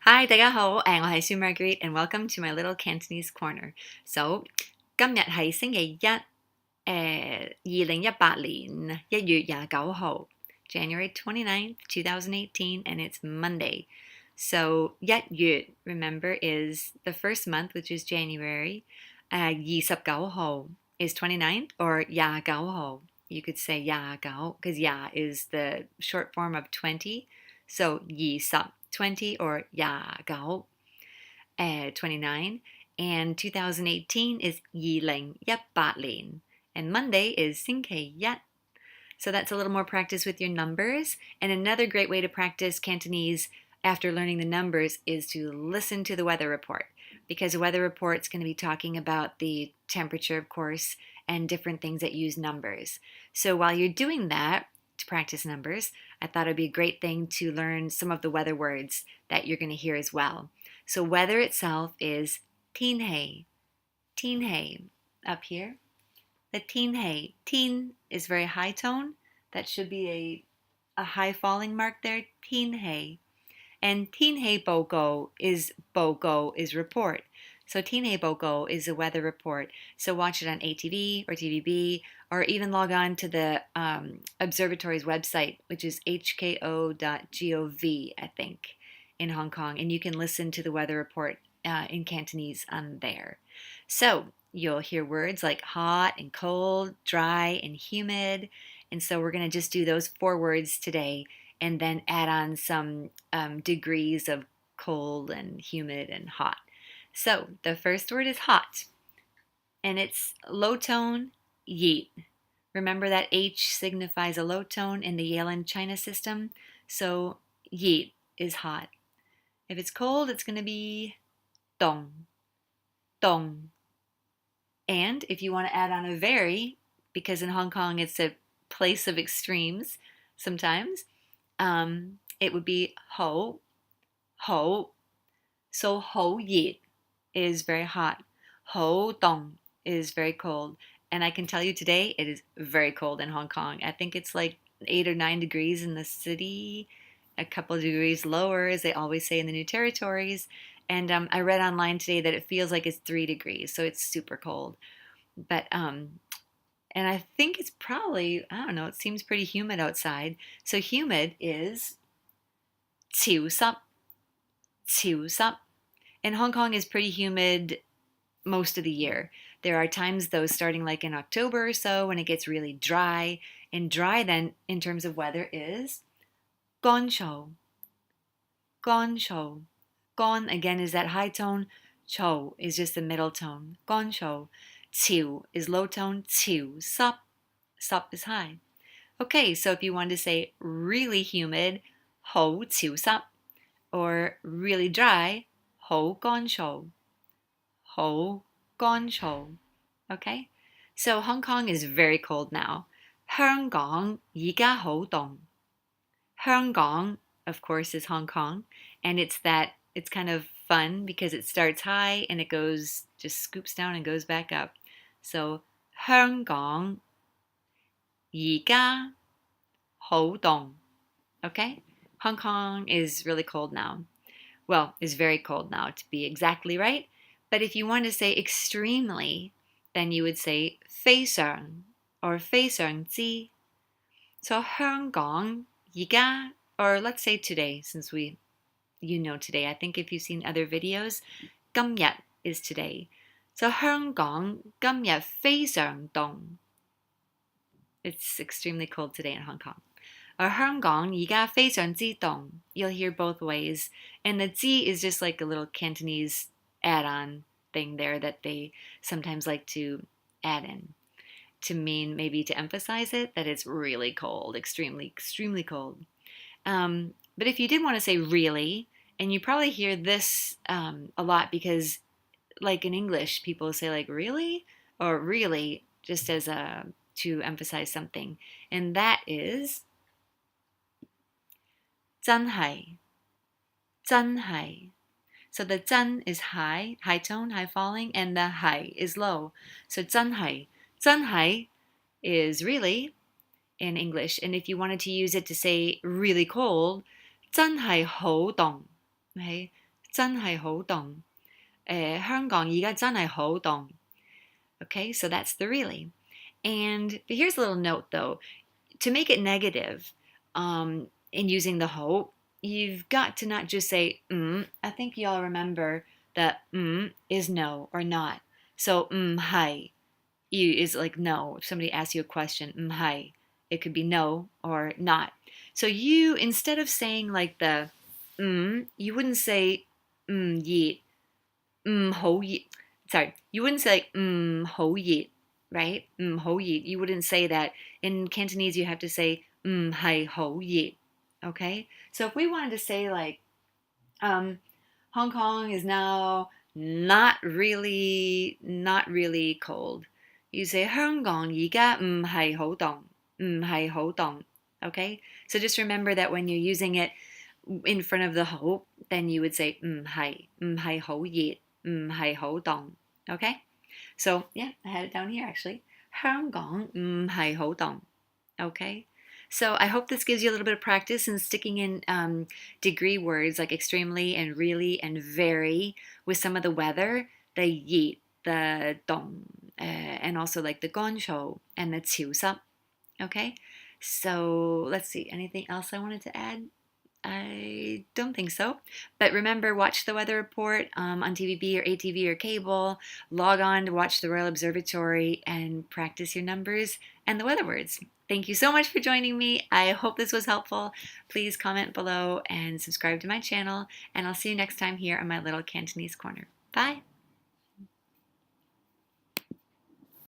Hi，大家好，我係蘇 Marguerite and welcome to my little Cantonese corner. So，今日係星期一，2018年1月29號 January 29th, 2018, and it's Monday. So, 1月, remember, is the first month, which is January. 29號 is 29th, or 29號. You could say 29, because ya is the short form of 20. So, 20 or 29, 29. And 2018 is 2018年. And Monday is 星期一. So that's a little more practice with your numbers. And another great way to practice Cantonese after learning the numbers is to listen to the weather report. Because the weather report's going to be talking about the temperature, of course, and different things that use numbers. So while you're doing that, to practice numbers, I thought it'd be a great thing to learn some of the weather words that you're going to hear as well. So weather itself is 天氣, 天氣 up here. The 天氣, 天is very high tone. That should be a high falling mark there, 天氣. And 天氣報告is report. So 天氣報告is a weather report. So watch it on ATV or TVB, or even log on to the observatory's website, which is hko.gov, I think, in Hong Kong. And you can listen to the weather report in Cantonese on there. So you'll hear words like hot and cold, dry and humid. And so we're going to just do those 4 words today and then add on some degrees of cold and humid and hot. So the first word is hot, and it's low tone, yeet. Remember that H signifies a low tone in the Yale and China system, so yeet is hot. If it's cold, it's going to be dong, dong. And if you want to add on a very, because in Hong Kong it's a place of extremes sometimes, it would be ho, ho. So ho yit is very hot. Ho dong is very cold. And I can tell you today it is very cold in Hong Kong. I think it's like 8 or 9 degrees in the city, a couple of degrees lower, as they always say in the New Territories. And I read online today that it feels like it's 3 degrees, so it's super cold. But and I think it's probably, I don't know, it seems pretty humid outside. So humid is 潮濕, 潮濕. And Hong Kong is pretty humid most of the year. There are times, though, starting like in October or so, when it gets really dry. And dry, then, in terms of weather, is Koncho. Koncho. Gon, again, is that high tone. Cho is just the middle tone. Koncho. Qiu is low tone. Qiu. Sup. Sup is high. Okay, so if you wanted to say really humid, ho qiu sup. Or really dry, ho koncho. Ho koncho. Okay? So Hong Kong is very cold now. 香港而家好凍. 香港, of course, is Hong Kong. And it's kind of fun because it starts high and it just scoops down and goes back up. So 香港而家好凍. Okay? Hong Kong is really cold now. Well, is very cold now, to be exactly right. But if you want to say extremely, then you would say 非常 or 非常之. So 香港而家, or let's say today, since you know today. I think if you've seen other videos, 今日 is today. So 香港今日非常凍. It's extremely cold today in Hong Kong. Or 香港而家非常之凍. You'll hear both ways. And the 之 is just like a little Cantonese add-on thing there that they sometimes like to add in to mean, maybe to emphasize it, that it's really cold, extremely, extremely cold. But if you did want to say really, and you probably hear this a lot because, like in English, people say like really or really, just as to emphasize something. And that is 真係, 真係. So the 真 is high tone, high falling, and the 係 is low. So 真係, 真係 is really in English. And if you wanted to use it to say really cold, 真係好凍. Okay? 真係好凍。香港而家真係好凍。Okay, so that's the really. But here's a little note though. To make it negative, in using the ho, you've got to not just say I think y'all remember that is no or not. So hi is like no. If somebody asks you a question, hi, it could be no or not. So you, instead of saying like the you wouldn't say yi, ho yi. Sorry, you wouldn't say like ho yi, right? Ho yi. You wouldn't say that. In Cantonese, you have to say hai ho yi. Okay? So if we wanted to say like Hong Kong is now not really cold. You say 香港而家唔係好凍，唔係好凍. Okay? So just remember that when you're using it in front of the ho, then you would say 唔係好熱，唔係好凍. Okay? So yeah, I had it down here actually. 香港唔係好凍. Okay? So I hope this gives you a little bit of practice in sticking in degree words like extremely and really and very with some of the weather, the yeet, the dong, and also like the Koncho and the 潮濕. Okay? So let's see, anything else I wanted to add? I don't think so. But remember, watch the weather report on TVB or ATV or cable. Log on to watch the Royal Observatory and practice your numbers and the weather words. Thank you so much for joining me. I hope this was helpful. Please comment below and subscribe to my channel. And I'll see you next time here on my little Cantonese corner. Bye!